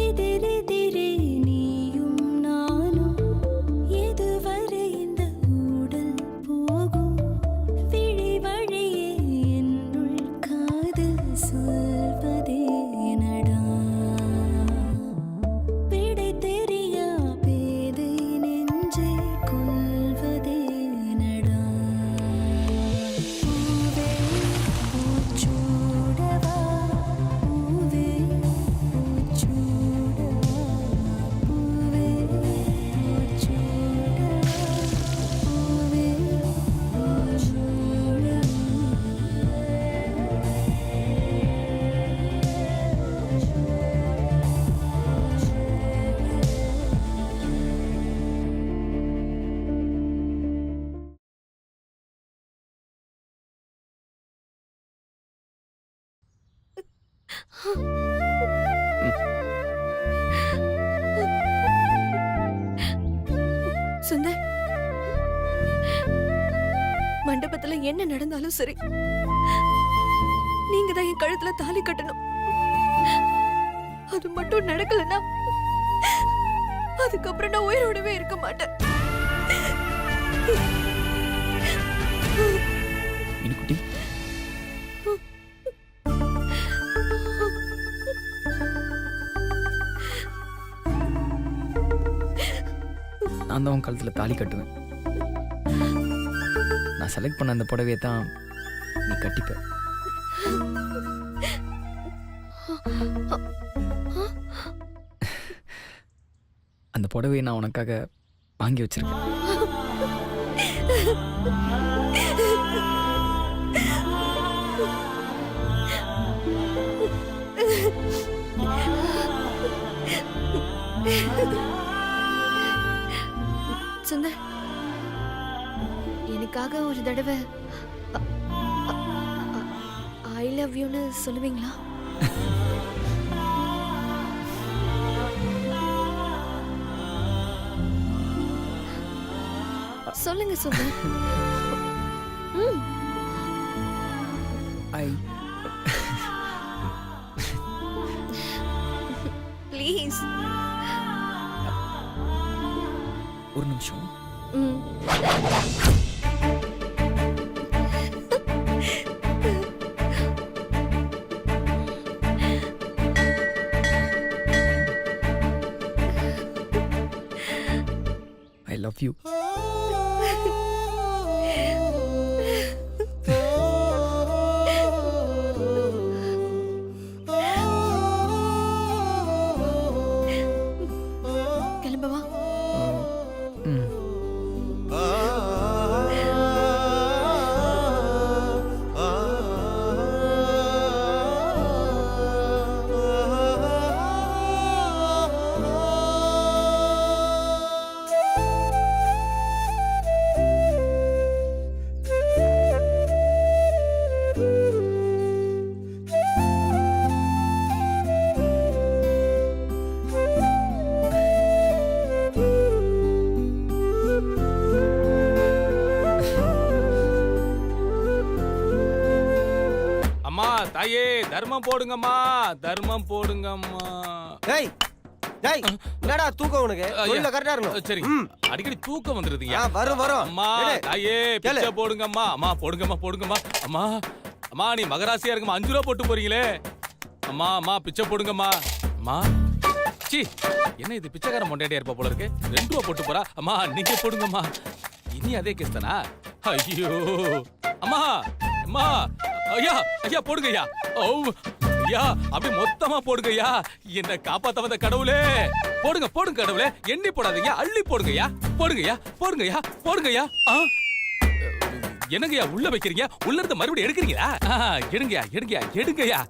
எதிரெதிரே நீயும் நானும் எதுவரை இந்த ஊடல் போகும் விழி வழியே என்னுள் காதல் சொல்வதே நடா விடை தெரியா பேதை நெஞ்சை கொள்வதே நடா பூவே பூச்சூடவா பூவே பூச்சூடவா பூவே பூச்சூடவா பூவே சுந்தர், மண்டபத்துல என்ன நடந்தாலும் சரி, நீங்க தான் என் கழுத்துல தாலி கட்டணும். அது மட்டும் நடக்கலன்னா அதுக்கப்புறம் நான் உயிரோடவே இருக்க மாட்டேன். மீனுக்குட்டி, நான் தான் உன் கழுத்துல தாலி கட்டுவேன். நான் செலக்ட் பண்ண அந்த புடவையை தான் நீ கட்டிப்ப. அந்த புடவையை நான் உனக்காக வாங்கி வச்சிருக்கேன். சுந்தர், எனக்காக ஒரு தடவை ஐ லவ் யூன்னு சொல்லுவீங்களா? சொல்லுங்க சுந்தர். ஐ ப்ளீஸ். ஒரு நிமிஷம். I love you. கிளம்பவா? தாயே, தர்மம் போடுங்கம்மா, தர்மம் போடுங்கம்மா. டேய் டேய், என்னடா தூக்கம் உனக்கு? தொழில கரெக்டா இருக்கணும். சரி, அடிக்கடி தூக்கம் வந்துருதுங்க. வரும் வரும். அம்மா தாயே, பிச்சை போடுங்கம்மா. அம்மா போடுங்கம்மா, போடுங்கம்மா. அம்மா அம்மா, நீ மகராசியா இருக்குமா? 5 ரூபா போட்டு போறீங்களே. அம்மா அம்மா, பிச்சை போடுங்கம்மா. அம்மா சி, என்ன இது பிச்சைக்கார மொண்டையா இருப்பா போல இருக்கு. 2 ரூபா போட்டு போறா. அம்மா நீங்க போடுங்கம்மா. இனி அதே கேஸ் தானா? ஐயோ அம்மா, அம்மா, ஐயா ஐயா போடுங்க ஐயா. ஓ ஐயா, அப்படி மொத்தமா போடுங்க ஐயா. என்ன காப்பாத்த வந்த கடவுளே, போடுங்க போடுங்க கடவுளே. எண்ணி போடாதீங்க, அள்ளி போடுங்க ஐயா. போடுங்க ஐயா, போடுங்க ஐயா, போடுங்க ஐயா. என்னங்கய்யா உள்ள வைக்கிறீங்க? உள்ள இருந்து மறுபடியும் எடுக்கிறீங்களா? எடுங்கய்யா, எடுங்கய்யா, எடுங்கய்யா.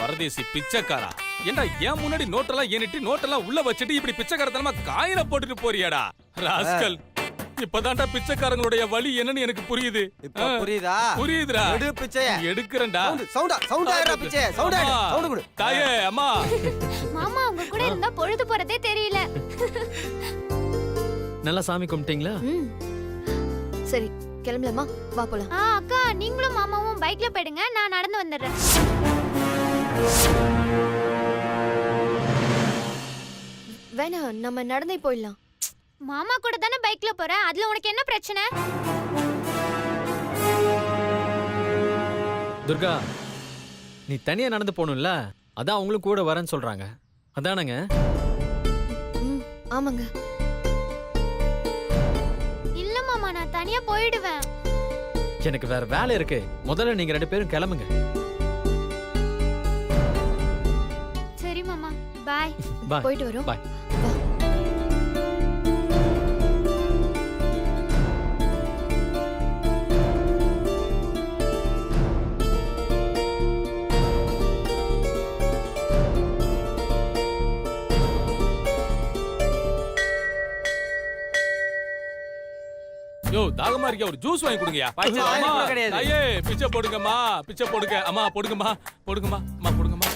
பரதேசி பிச்சைக்காரா, ஏண்டா என் முன்னாடி நோட்டெல்லாம் எண்ணிட்டு நோட்டெல்லாம் உள்ள வச்சுட்டு இப்படி பிச்சைக்காரத்தனமா காயில போட்டுட்டு போறியாடா ராஸ்கல். இப்பதான்டா பிச்சைக்காரங்களுடைய வலி என்னன்னு எனக்கு புரியுது. இப்ப புரியுதா? புரியுதுடா. எடு பிச்சைய. எடுக்கறேன்டா. சவுண்ட் ஆயிரா பிச்சைய. சவுண்ட் கொடு. தாயே, அம்மா. மாமா உங்க கூட இருந்தா பொழுது போறதே தெரியல. நல்லா சாமி கும்பிட்டீங்களா? சரி, கிளம்பலாமா? வா போலாம். அக்கா நீங்களும் மாமாவும் பைக்ல போயிடுங்க, நான் நடந்து வந்துடுறேன். வேணாம், நம்ம நடந்தே போயிடலாம். மாமா கூட தானே பைக்ல போற, அதுல உனக்கு என்ன பிரச்சனை? துர்கா, நீ தனியா நடந்து போகணும்ல, அதான் அவங்களும் கூட வரேன்னு சொல்றாங்க. அதானங்க? ம், ஆமாங்க. இல்ல மாமா, நான் தனியா போயிடுவேன். எனக்கு வேற வேலை இருக்கு. முதல்ல நீங்க 2 பேரும் கிளம்புங்க. சரி மாமா, பாய். பாய். போயிட்டு வரோம். பாய். வா. யோ தாகமா இருக்கியா, ஒரு ஜூஸ் வாங்கி கொடுங்கயா. வாங்கி அம்மா, கொடுக்க கிடையாது. தாயே பிச்சை போடுங்கம்மா, பிச்சை போடுங்க. அம்மா போடுங்கம்மா, போடுங்கம்மா, அம்மா போடுங்கம்மா.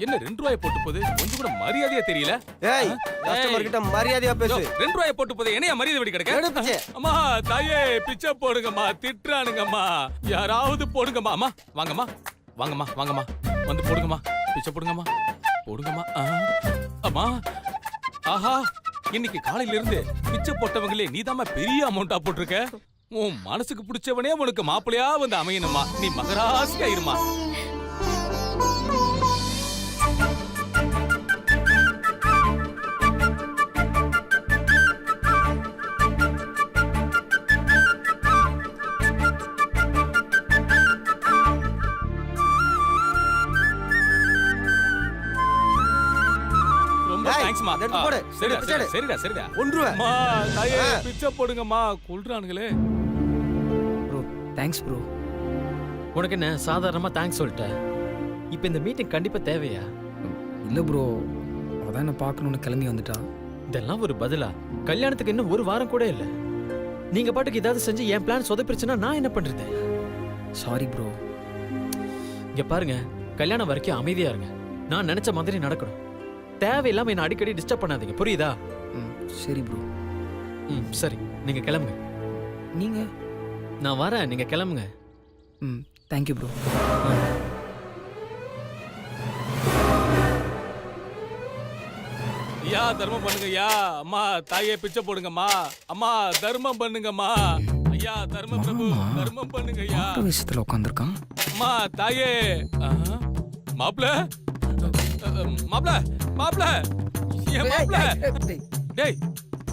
என்ன 2 ரூபாய் போட்டு போகுது, கொஞ்சம் கூட மரியாதையா தெரியல. ஏய் கஸ்டமர் கிட்ட மரியாதையா பேசு. 2 ரூபாய் போட்டு போகுது, என்னையா மரியாதை விட்டு எடு கிடக்க? பிச்சை. அம்மா தாயே பிச்சை போடுங்கம்மா, திட்டுறானுங்கம்மா, யாராவது போடுங்கம்மா. அம்மா வாங்கம்மா, வாங்கம்மா, வாங்கம்மா, வந்து போடுங்கம்மா, பிச்சை போடுங்கம்மா, போடுங்கம்மா. அம்மா, ஆஹா, இன்னைக்கு காலையில இருந்து பிச்சை போட்டவங்களே நீதாம்மா பெரிய அமௌண்டா போட்டிருக்க. உன் மனசுக்கு பிடிச்சவனே உனக்கு மாப்பிளையா வந்து அமையணுமா, நீ மகராசியா இருமா. ரொம்ப ஏய், தேங்க்ஸ்மா. எடுத்து போடு. சரிடா, பிச்சை எடு. சரிடா, சரிடா. 1 ரூபா. அம்மா தாயே பிச்சை போடுங்கம்மா, கொல்றானுங்களே. Bro thanks bro. உனக்கு என்ன சாதாரணமா தேங்க்ஸ் சொல்லிட்டேன். இப்போ இந்த மீட்டிங் கண்டிப்பா தேவையா? இல்லை ப்ரோ, அவள் தான் என்ன பார்க்கணுன்னு கிளம்பி வந்துட்டா. இதெல்லாம் ஒரு பதிலா? கல்யாணத்துக்கு இன்னும் 1 வாரம் கூட இல்ல. நீங்க பாட்டுக்கு ஏதாவது செஞ்சு என் பிளான் சொதப்பிருச்சுன்னா நான் என்ன பண்றது? Sorry bro. இங்க பாருங்க, கல்யாணம் வரைக்கும் அமைதியா இருங்க. நான் நினைச்ச மாதிரி நடக்கணும். தேவையில்லாம என்ன அடிக்கடி டிஸ்டர்ப் பண்ணாதீங்க, புரியுதா? ம் சரி ப்ரோ. ம் சரி, நீங்க கிளம்புங்க. நீங்கள்? நான் வரேன், நீங்க கிளம்புங்க. ம் தேங்க்யூ ப்ரோ. ஐயா தர்மம் பண்ணுங்கய்யா. அம்மா தாயே பிச்சை போடுங்கம்மா. அம்மா தர்மம் பண்ணுங்கம்மா. ஐயா தர்ம பிரபு தர்மம் பண்ணுங்கய்யா. விஷயத்தில் உட்காந்துருக்கான். அம்மா தாயே. மாப்ள மாப்ள மாப்ள ஏன் மாப்ள? டேய்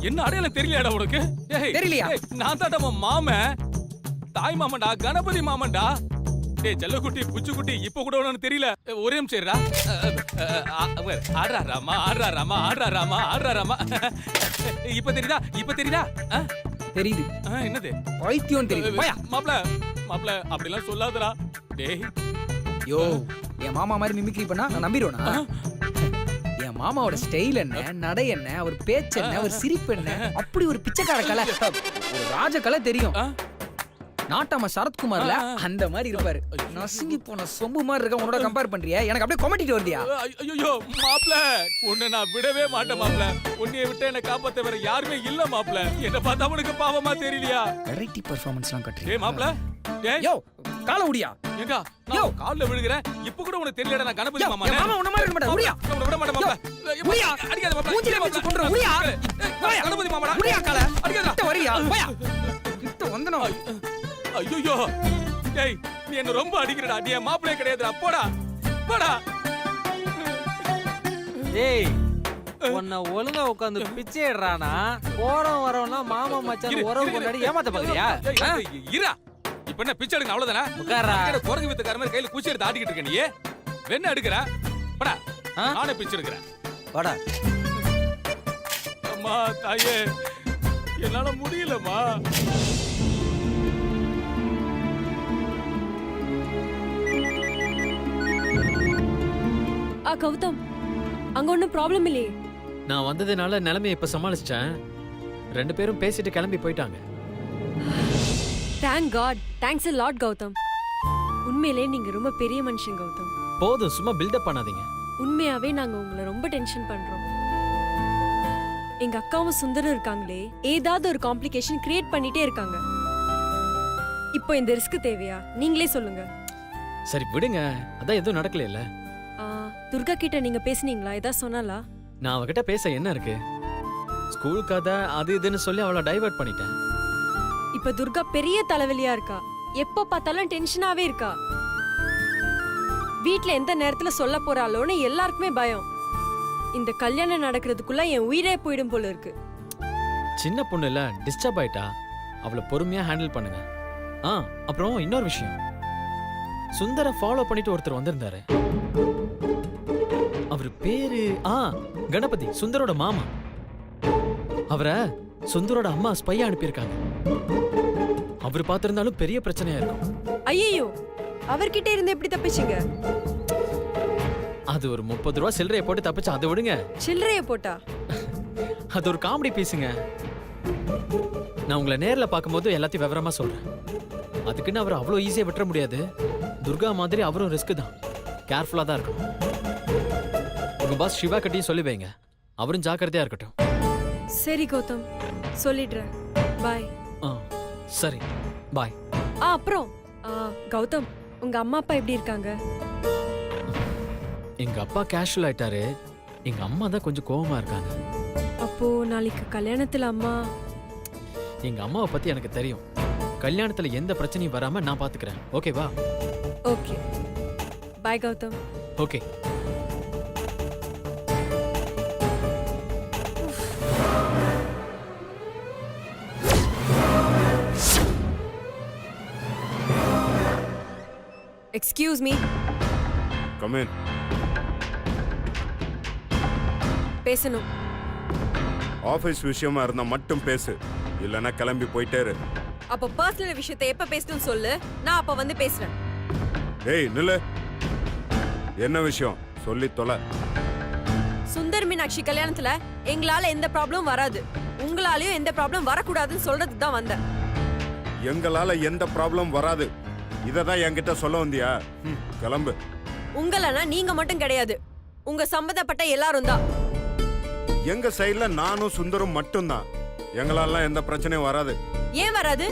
என்ன அடையாளம் தெரியலையாடா உனக்கு? டேய் தெரியலையா? டேய், நான் தான்டா உன் மாமன், தாய் மாமன்டா, கணபதி மாமன்டா. டேய் செல்லக்குட்டி புச்சுக்குட்டி, இப்ப கூட உனக்கு தெரியல. ஒரே நிமிஷம் இருடா. ஆடுறா ராமா, ஆடுறா ராமா, ஆடுறா ராமா, ஆடுறா ராமா. இப்ப தெரியுதா, இப்ப தெரியுதா? தெரியுது. என்னது பைத்தியம் தெரியுது. போயா. மாப்ள மாப்ள அப்படிலாம் சொல்லாதடா. டேய் யோ, என் மாமா மாதிரி மிமிக்ரி பண்ணா நான் நம்பிடுவேனா? என் மாமாவோட ஸ்டைல் என்ன, நடை என்ன, அவர் பேச்சு என்ன, அவர் சிரிப்பு என்ன, அப்படி ஒரு பிச்சைக்கார கலை, ஒரு ராஜ கலை தெரியும். நாட்டாம சரத்குமார்ல அந்த மாதிரி இருப்பாரு. நசுங்கி போன சொம்பு மாதிரி இருக்க. உன்னோட கம்பேர் பண்றியா? எனக்கு அப்படியே கொமட்டிட்டு வருதியா? ஐயோ மாப்ள, உன்னை நான் விடவே மாட்டேன் மாப்ள. உன்னைய விட்டு என்ன காப்பாத்த வேற யாருமே இல்ல மாப்ள. என்ன பார்த்தா அவனுக்கு பாவமா தெரியலையா? வெரைட்டி பெர்ஃபார்மன்ஸ்லாம் கட்டுறீங்க. டேய் மாப்ள, டேய் யோ கால உடியா. ஏங்கா நான் கால்ல விழுகிறேன், இப்ப கூட உனக்கு தெரியலடா நான் கணபதி மாமா. என் மாமா உன்ன மாதிரி இருக்க மாட்டாரு. உடியா. உன்னை விட மாட்டேன் மாப்ள. உடியா. அடிக்காத மாப்ள. மூஞ்சில வச்சு கொன்றுற. உடியா. ஏய், கணபதி மாமாடா. உடியா கால. அடிக்காத. கிட்ட வரியா? போயா. கிட்ட வந்தனா. ஐயோ டேய் நீ என்ன ரொம்ப அடிக்கிறடா. நீ என் மாப்பிளையே கிடையாதுடா. போடா போடா. டேய் உன்னை ஒழுங்கா உட்காந்து பிச்சை இடுறானா? போறோம் வரோம்னா மாமா மச்சான் உறவு கொண்டாடி ஏமாத்த பாக்குறியா? இரா இப்ப என்ன பிச்சை எடுங்க அவ்வளவுதானே? உட்கார்றா. குரங்கு வித்துக்கார மாதிரி கையில குச்சி எடுத்து ஆடிக்கிட்டு இருக்க. நீ வெண்ண எடுக்கிற படா, நானே பிச்சை எடுக்கிறேன். வாடா. அம்மா தாயே என்னால முடியலம்மா. கௌதம், அங்க ஒன்றும் ப்ராப்ளம் இல்லையே? நான் வந்ததுனால நிலைமையை இப்ப சமாளிச்சிட்டேன். 2 பேரும் பேசிட்டு கிளம்பி போயிட்டாங்க. Thank God. Thanks a lot Gautam. உண்மையிலே நீங்க ரொம்ப பெரிய மனுஷன் கௌதம். போதும், சும்மா பில்டப் பண்ணாதீங்க. உண்மையாவே நாங்க உங்களை ரொம்ப டென்ஷன் பண்றோம். எங்க அக்காவும் சுந்தரம் இருக்காங்களே ஏதாவது ஒரு காம்ப்ளிகேஷன் கிரியேட் பண்ணிட்டே இருக்காங்க. இப்போ இந்த ரிஸ்க் தேவையா? நீங்களே சொல்லுங்க. சரி விடுங்க, அதான் எதுவும் நடக்கல இல்ல. ஆ, துர்கா கிட்ட நீங்க பேசுனீங்களா? ஏதாவது சொன்னாலா? நான் அவகிட்ட பேச என்ன இருக்கு? ஸ்கூல் கதை அது இதுன்னு சொல்லி அவளை டைவர்ட் பண்ணிட்டேன். இப்ப துர்கா பெரிய தலைவலியா இருக்கா. எப்ப பார்த்தாலும் டென்ஷனாவே இருக்கா. வீட்ல எந்த நேரத்துல சொல்ல போறாளோன்னு எல்லாருக்குமே பயம். இந்த கல்யாணம் நடக்கிறதுக்குள்ள என் உயிரே போயிடும் போல இருக்கு. சின்ன பொண்ணு இல்ல, டிஸ்டர்ப் ஆயிட்டா. அவளை பொறுமையா ஹேண்டில் பண்ணுங்க. அப்புறம் இன்னொரு விஷயம், சுந்தர ஃபாலோ பண்ணிட்டு ஒருத்தர் வந்திருந்தாரு. அவர் பேரு கணபதி, சுந்தரோட மாமா. அவரை சுந்தரோட அம்மா ஸ்பையா அனுப்பியிருக்காங்க. அவர் பார்த்திருந்தாலும் பெரிய பிரச்சனையா இருக்கும். ஐயோ, அவர்கிட்ட இருந்து எப்படி தப்பிச்சீங்க? அது ஒரு 30 ரூபா சில்லறையை போட்டு தப்பிச்சு. அதை விடுங்க, சில்லறைய போட்டா? அது ஒரு காமெடி பீஸுங்க. நான் உங்களை நேர்ல பார்க்கும்போது எல்லாத்தையும் விவரமா சொல்றேன். அதுக்குன்னு அவர் அவ்வளோ ஈஸியா விட்டுற முடியாது. துர்கா மாதிரி அவரும் ரிஸ்க் தான். கேர்ஃபுல்லா தான் இருக்கணும். உங்க பாஸ் சிவா கிட்டையும் சொல்லி வைங்க, அவரும் ஜாக்கிரதையா இருக்கட்டும். சரி கௌதம், சொல்லிடுறேன். பாய். சரி, பாய். அப்புறம் கௌதம், உங்க அம்மா அப்பா எப்படி இருக்காங்க? எங்க அப்பா கேஷுவல் ஆயிட்டாரு. எங்க அம்மா தான் கொஞ்சம் கோவமா இருக்காங்க. அப்போ நாளைக்கு கல்யாணத்துல அம்மா? எங்க அம்மாவை பத்தி எனக்கு தெரியும். கல்யாணத்துல எந்த பிரச்சனையும் வராம நான் பாத்துக்கிறேன். ஓகேவா? Okay. Bye Gautam. Okay. Excuse me. Come in. பேசணும். ஆபீஸ் விஷயமா இருந்தா மட்டும் பேசு, இல்லனா கிளம்பி போயிட்டே இரு. அப்ப பர்சனல் விஷயத்தை எப்ப பேசணும்னு சொல்லு, நான் அப்ப வந்து பேசுறேன். ஏய் நில்லு. என்ன விஷயம் சொல்லி தொலை. சுந்தர் மீனாட்சி கல்யாணத்துல எங்களால எந்த ப்ராப்ளம் வராது, உங்களாலயும் எந்த ப்ராப்ளம் வரக்கூடாதுன்னு சொல்றதுக்கு தான் வந்தேன். எங்களால எந்த ப்ராப்ளம் வராது, இததான் என்கிட்ட சொல்ல வந்தியா? கிளம்பு. உங்களனா நீங்க மட்டும் கிடையாது, உங்க சம்பந்தப்பட்ட எல்லாரும் தான். எங்க சைடுல நானும் சுந்தரும் மட்டும்தான். எங்களால எந்த பிரச்சனையும் வராது. ஏன் வராது?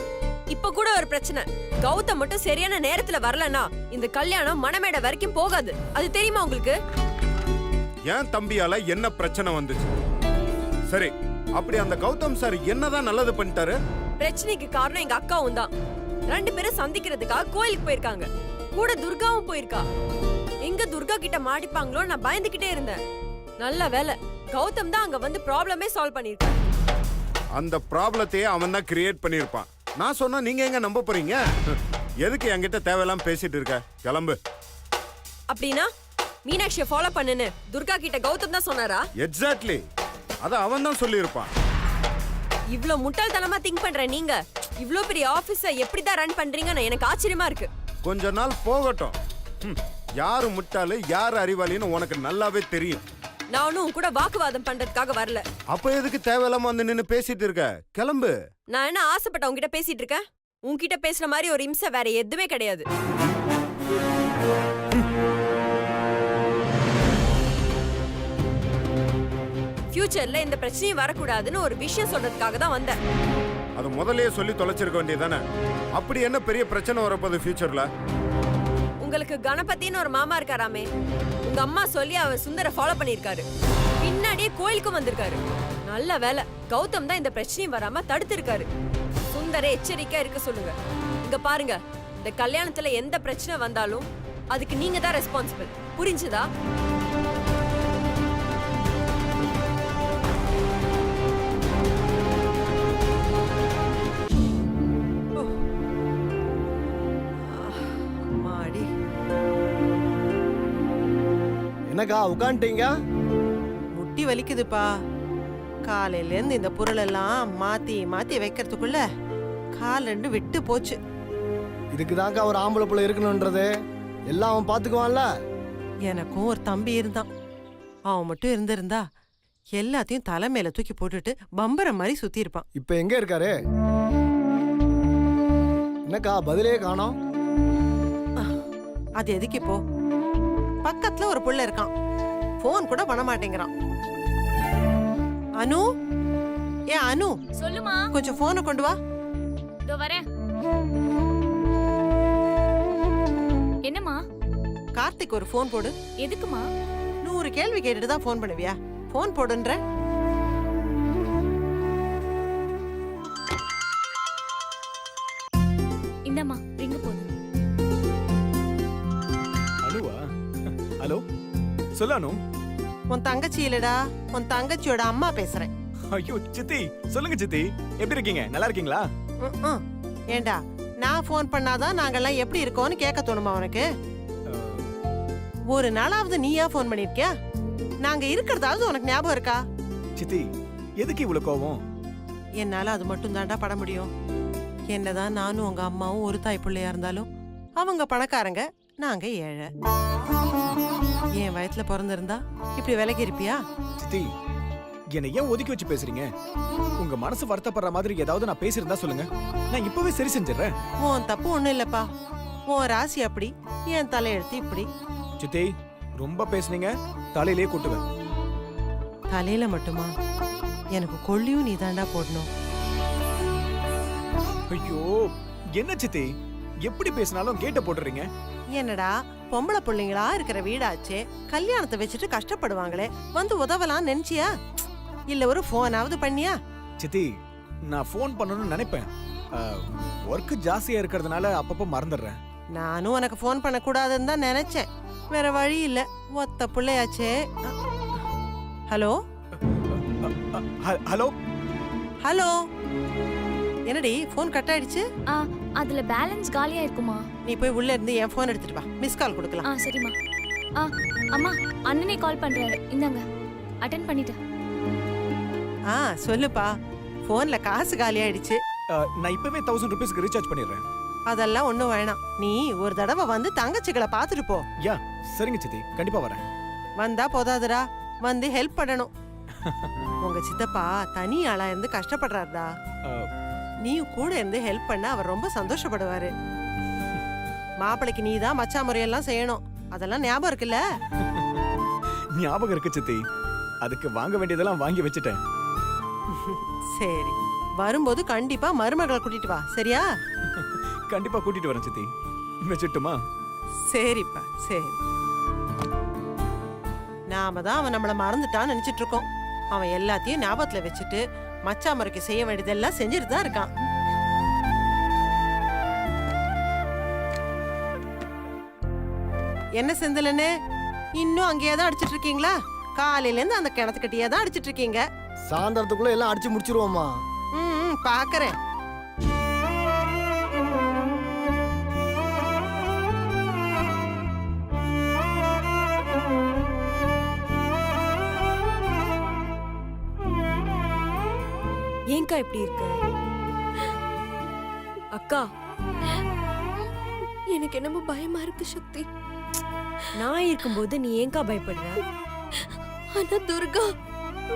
இப்ப கூட ஒரு பிரச்சனை. கௌதம் மட்டும் சரியான நேரத்துல வரலனா இந்த கல்யாணம் மணமேடை வரைக்கும் போகாது. அது தெரியுமா உங்களுக்கு? ஏன் தம்பியால என்ன பிரச்சனை வந்துச்சு? சரி, அப்படி அந்த கௌதம் சார் என்னதான் நல்லது பண்ணிட்டாரு? பிரச்சனைக்கு காரணம் எங்க அக்காவும் தான். 2 பேரும் சந்திக்கிறதுக்காக கோயிலுக்கு போயிருக்காங்க. கூட துர்காவும் போயிருக்கா. எங்க துர்கா கிட்ட மாட்டிப்பாங்களோ நான் பயந்துகிட்டே இருந்தேன். நல்ல வேலை, கௌதம் தான் அங்க வந்து ப்ராப்ளமே சால்வ் பண்ணிருக்கான். அந்த ப்ராப்ளத்தையே அவன் தான் கிரியேட் பண்ணிருப்பான். நான் சொன்னா நீங்க எங்க நம்ப போறீங்க? எதுக்கு என்கிட்ட தேவையெல்லாம் பேசிட்டு இருக்க? கிளம்பு. அப்படின்னா மீனாட்சியை ஃபாலோ பண்ணுன்னு துர்கா கிட்ட கௌதம் தான் சொன்னாரா? எக்ஸாக்ட்லி, அத அவன் தான் சொல்லியிருப்பான். இவ்ளோ முட்டாள்தனமா திங்க் பண்ற நீங்க இவ்ளோ பெரிய ஆபீஸை எப்படி தான் ரன் பண்றீங்கன்னு எனக்கு ஆச்சரியமா இருக்கு. கொஞ்ச நாள் போகட்டும். யாரு முட்டாளு யாரு அறிவாளின்னு உனக்கு நல்லாவே தெரியும். நானும் உன் கூட வாக்குவாதம் பண்றதுக்காக வரல. அப்ப எதுக்கு தேவையில்லாம வந்து நின்னு பேசிட்டு இருக்க? கிளம்பு. நான் என்ன ஆசைப்பட்ட உன்கிட்ட பேசிட்டு இருக்கேன்? உன்கிட்ட பேசுற மாதிரி ஒரு இம்சை வேற எதுவுமே கிடையாது. ஃபியூச்சர்ல இந்த பிரச்சனையும் வரக்கூடாதுன்னு ஒரு விஷயம் சொல்றதுக்காக தான் வந்தேன். அது முதல்லயே சொல்லி தொலைச்சிருக்க வேண்டியதானே? அப்படி என்ன பெரிய பிரச்சனை வரப்போகுது ஃபியூச்சர்ல? உங்களுக்கு கணபதின்னு ஒரு மாமா இருக்காராமே, உங்க அம்மா சொல்லி அவர் சுந்தர ஃபாலோ பண்ணிருக்காரு. பின்னாடியே கோயிலுக்கும் வந்திருக்காரு. நல்ல வேலை, கௌதம் தான் இந்த பிரச்சனையும் வராம தடுத்திருக்காரு. சுந்தர எச்சரிக்கையா இருக்க சொல்லுங்க. இங்க பாருங்க, இந்த கல்யாணத்துல எந்த பிரச்சனை வந்தாலும் அதுக்கு நீங்க தான் ரெஸ்பான்சிபிள். புரிஞ்சுதா? என்னக்கா உட்காந்துட்டீங்க? முட்டி வலிக்குதுப்பா. காலையில இருந்து இந்த பொருள் எல்லாம் மாத்தி மாத்தி வைக்கிறதுக்குள்ள கால் 2 விட்டு போச்சு. இதுக்குதான்க்கா ஒரு ஆம்பளை புள்ள இருக்கணும்ன்றது. எல்லாம் அவன் பாத்துக்குவான்ல. எனக்கும் ஒரு தம்பி இருந்தான். அவன் மட்டும் இருந்திருந்தா எல்லாத்தையும் தலை மேல தூக்கி போட்டுட்டு பம்பரம் மாதிரி சுத்தி இருப்பான். இப்ப எங்க இருக்காரு? என்னக்கா பதிலே காணோம்? அது எதுக்கு இப்போ? பக்கத்துல ஒரு புள்ள இருக்கான், போன் கூட பண்ண மாட்டேங்கிறான். அனு, ஏ அனு, சொல்லுமா. கொஞ்சம் போனை கொண்டு வா. இதோ வரேன். என்னம்மா? கார்த்திக் ஒரு போன் போடு. எதுக்குமா? 100 கேள்வி கேட்டுட்டு தான் போன் பண்ணுவியா? போன் போடுன்ற. இந்தம்மா ரிங் போகுது. அனுவா? ஹலோ, சொல்லு அனு. உன் தங்கச்சி இல்லடா, உன் தங்கச்சியோட அம்மா பேசுறேன். ஐயோ சித்தி, சொல்லுங்க சித்தி, எப்படி இருக்கீங்க? நல்லா இருக்கீங்களா? ம்ம். ஏண்டா, நான் போன் பண்ணாதான் நாங்கெல்லாம் எப்படி இருக்கோம்னு கேட்க தோணுமா உனக்கு? ஒரு நாளாவது நீயா போன் பண்ணிருக்கியா? நாங்க இருக்கிறதாவது உனக்கு ஞாபகம் இருக்கா? சித்தி, எதுக்கு இவ்வளவு கோவம்? என்னால அது மட்டும் தாண்டா பட முடியும். என்னதான் நானும் உங்க அம்மாவும் ஒரு தாய் பிள்ளையா இருந்தாலும் அவங்க பணக்காரங்க, நாங்க ஏழை. என் வயத்துல பிறந்திருந்தா இப்படி விலகி இருப்பியா? சித்தி, என்னை ஏன் ஒதுக்கி வச்சு பேசுறீங்க? உங்க மனசு வருத்தப்படுற மாதிரி ஏதாவது நான் பேசியிருந்தா சொல்லுங்க, நான் இப்பவே சரி செஞ்சிடறேன். உன் தப்பு ஒண்ணும் இல்லப்பா. உன் ராசி அப்படி, என் தலையெழுத்து இப்படி. சித்தி, ரொம்ப பேசுனீங்க, தலையிலே கூட்டுவேன். தலையில மட்டுமா? எனக்கு கொள்ளியும் நீ தாண்டா போடணும். ஐயோ, என்ன சித்தி, எப்படி பேசினாலும் கேட்ட போட்டுறீங்க. என்னடா, பொம்பளை பிள்ளைங்களா இருக்கிற வீடாச்சே, கல்யாணத்தை வச்சுட்டு கஷ்டப்படுவாங்களே, வந்து உதவலாம் நினைச்சியா? இல்ல ஒரு போனாவது பண்ணியா? சித்தி, நான் ஃபோன் பண்ணணும்னு நினைப்பேன். ஒர்க் ஜாஸ்தியா இருக்கிறதுனால அப்பப்போ மறந்துடுறேன். நானும் உனக்கு போன் பண்ண கூடாதுன்னு தான் நினைச்சேன். வேற வழி இல்ல, ஒத்த பிள்ளையாச்சே. ஹலோ ஹலோ ஹலோ, என்னடி போன் கட் ஆயிடுச்சு? அதுல பேலன்ஸ் காலியா இருக்குமா? நீ போய் உள்ள இருந்து என் போன் எடுத்துட்டு வா, மிஸ் கால் கொடுக்கலாம். சரிம்மா. அம்மா, அண்ணனே கால் பண்றாரு, இந்தாங்க அட்டெண்ட் பண்ணிட்டேன். சொல்லுப்பா. போன்ல காசு காலி ஆயிடுச்சு. நான் இப்பவே 1000 ரூபீஸ்க்கு ரீசார்ஜ் பண்ணிடுறேன். அதெல்லாம் ஒண்ணும் வேணாம். நீ ஒரு தடவை வந்து தங்கச்சிகளை பாத்துட்டு போ. யா, சரிங்க சித்தி, கண்டிப்பா வரேன். வந்தா போதாதுடா, வந்து ஹெல்ப் பண்ணணும். உங்க சித்தப்பா தனி ஆளா இருந்து கஷ்டப்படுறாருடா. நீயும் கூட இருந்து ஹெல்ப் பண்ண அவர் ரொம்ப சந்தோஷப்படுவாரு. மாப்பிளைக்கு நீ தான் மச்சா முறையெல்லாம் செய்யணும். அதெல்லாம் ஞாபகம் இருக்குல்ல? ஞாபகம் இருக்கு சித்தி, அதுக்கு வாங்க வேண்டியதெல்லாம் வாங்கி வச்சுட்டேன். சரி, வரும்போது கண்டிப்பா மருமகளை கூட்டிட்டு வா, சரியா? கண்டிப்பா கூட்டிட்டு வரேன் சித்தி. வச்சுட்டுமா? சரிப்பா, சரி. நாம தான் அவன் நம்மள மறந்துட்டான்னு நினைச்சிட்டு இருக்கோம். அவன் எல்லாத்தையும் ஞாபகத்துல வச்சுட்டு மச்சா முறைக்கு செய்ய வேண்டியதெல்லாம் செஞ்சுட்டு தான் இருக்கான். என்ன செந்திலனே, இன்னும் அங்கேயே தான் அடிச்சிட்டு இருக்கீங்களா? காலையில இருந்து அந்த கிணத்துக்கிட்டே தான் அடிச்சிட்டு இருக்கீங்க. சாயந்தரத்துக்குள்ள எல்லாம் அடிச்சு முடிச்சிருவோமா? பாக்குறேன். ஏங்கா இப்படி இருக்க? அக்கா, எனக்கு என்னமோ பயமா இருக்கு சக்தி. நான் இருக்கும்போது நீ ஏங்கா பயப்படுற? ஆனா துர்கா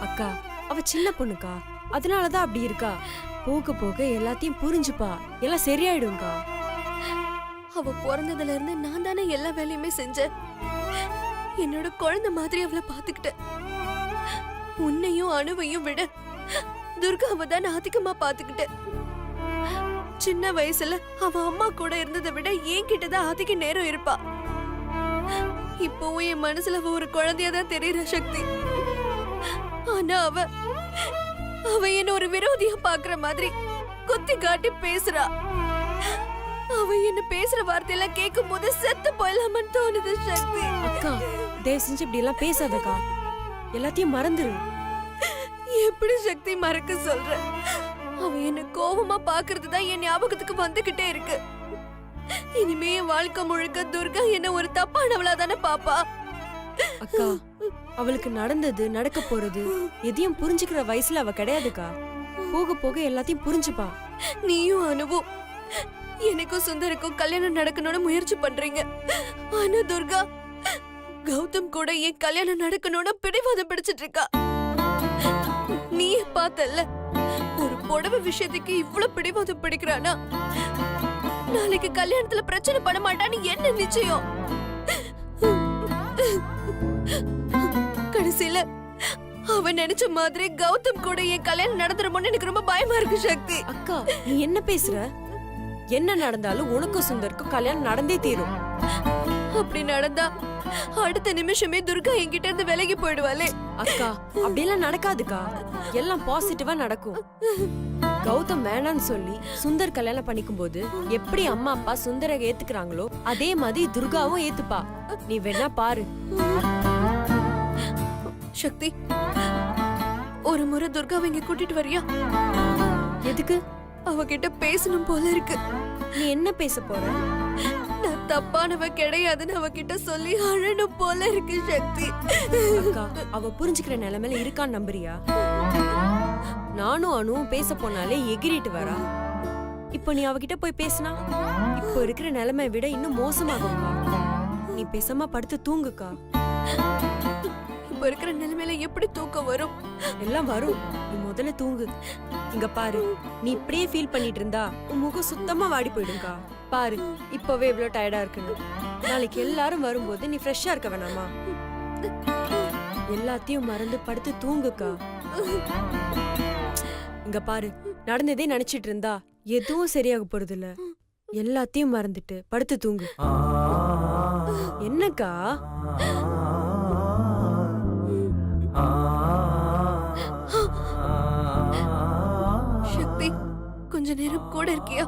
அக்கா, அவ சின்ன பொண்ணுக்கா, அதனாலதான் அப்படி இருக்கா. போக போக எல்லாத்தையும் புரிஞ்சுப்பா, எல்லாம் சரியாயிடும்க்கா. அவ பிறந்ததுல இருந்து நான் தானே எல்லா வேலையுமே செஞ்சேன். என்னோட குழந்தை மாதிரி அவளை பாத்துக்கிட்டேன். உன்னையும் அணுவையும் விட துர்காவை தான் அதிகமா பாத்துக்கிட்டேன். சின்ன வயசுல அவ அம்மா கூட இருந்ததை விட என்கிட்டதான் அதிக நேரம் இருப்பா. இப்பவும் என் மனசுல அவ ஒரு குழந்தையாதான் தெரியற சக்தி. ஆனா அவ என்ன ஒரு விரோதியா பாக்குற மாதிரி குத்தி காட்டி பேசுறா. அவ என்ன பேசுற வார்த்தையெல்லாம் கேட்கும் போது செத்து போயிடலாமன்னு தோணுது சக்தி. அக்கா, தயவு செஞ்சு இப்படி எல்லாம் பேசாதக்கா, எல்லாத்தையும் மறந்துரு. எப்படி சக்தி மறக்க சொல்ற? அவ என்ன கோபமா பாக்குறதுதான் என் ஞாபகத்துக்கு வந்துகிட்டே இருக்கு. இனிமே என் வாழ்க்கை முழுக்க துர்கா என்ன ஒரு தப்பானவளா தானே பாப்பா. அக்கா, அவளுக்கு நடந்தது நடக்க போறது எதையும் புரிஞ்சுக்கிற வயசுல அவ கிடையாதுக்கா. போக போக எல்லாத்தையும் புரிஞ்சுப்பா. நீயும் அனுவும் எனக்கும் சுந்தருக்கும் கல்யாணம் நடக்கணும்னு முயற்சி பண்றீங்க. ஆனா துர்கா கௌதம் கூட என் கல்யாணம் நடக்கணும்னு பிடிவாதம் பிடிச்சிட்டு இருக்கா. நீயே பார்த்தல்ல, ஒரு புடவை விஷயத்துக்கு இவ்வளவு பிடிவாதம் பிடிக்கிறானா? நாளைக்கு கல்யாணத்துல பிரச்சனை பண்ண மாட்டான்னு என்ன நிச்சயம்? கடைசியில அவன் நினைச்ச மாதிரி கௌதம் கூட என் கல்யாணம் நடந்துருமோன்னு எனக்கு ரொம்ப பயமா இருக்கு சக்தி. அக்கா நீ என்ன பேசுற? என்ன நடந்தாலும் உனக்கும் சுந்தருக்கும் கல்யாணம் நடந்தே தீரும். அப்படி நடந்தா அடுத்த நிமிஷமே துர்கா என்கிட்ட இருந்து விலகி போயிடுவாளே. அக்கா அப்படியெல்லாம் நடக்காதுக்கா. எல்லாம் பாசிட்டிவா நடக்கும். கௌதம் வேணான்னு சொல்லி சுந்தர் கல்யாணம் பண்ணிக்கும் போது எப்படி அம்மா அப்பா சுந்தர ஏத்துக்கிறாங்களோ அதே மாதிரி துர்காவும் ஏத்துப்பா. நீ வேணா பாரு. சக்தி, ஒரு முறை துர்காவை இங்க கூட்டிட்டு வரியா? எதுக்கு? அவகிட்ட பேசணும் போல இருக்கு. நீ என்ன பேச போற? நான் தப்பானவ கிடையாதுன்னு அவகிட்ட சொல்லி அழணும் போல இருக்கு சக்தி. அக்கா அவ புரிஞ்சுக்கிற நிலைமையில இருக்கான்னு நம்புறியா? நானும் அனுவும் பேச போனாலே எகிரிட்டு வரா. இப்ப நீ அவகிட்ட போய் பேசினா இப்ப இருக்கிற நிலைமை விட இன்னும் மோசமாகும்க்கா. நீ பேசாம படுத்து தூங்குக்கா. இப்ப இருக்கிற நிலைமையில எப்படி தூக்கம் வரும்? எல்லாம் வரும். நீ முதல்ல தூங்கு. இங்க பாரு, நீ இப்படியே ஃபீல் பண்ணிட்டு இருந்தா உன் முகம் சுத்தமா வாடி போயிடும்க்கா. பாரு இப்பவே இவ்வளவு டயர்டா இருக்குன்னு. நாளைக்கு எல்லாரும் வரும்போது நீ ஃப்ரெஷ்ஷா இருக்க வேணாமா? எல்லாத்தையும் மறந்து படுத்து தூங்குக்கா. இங்க பாரு, நடந்ததே நினைச்சிட்டு இருந்தா எதுவும் சரியாக போறது இல்ல. எல்லாத்தையும் மறந்துட்டு படுத்து தூங்கு. என்னக்கா? சக்தி, கொஞ்ச நேரம் கூட இருக்கியா?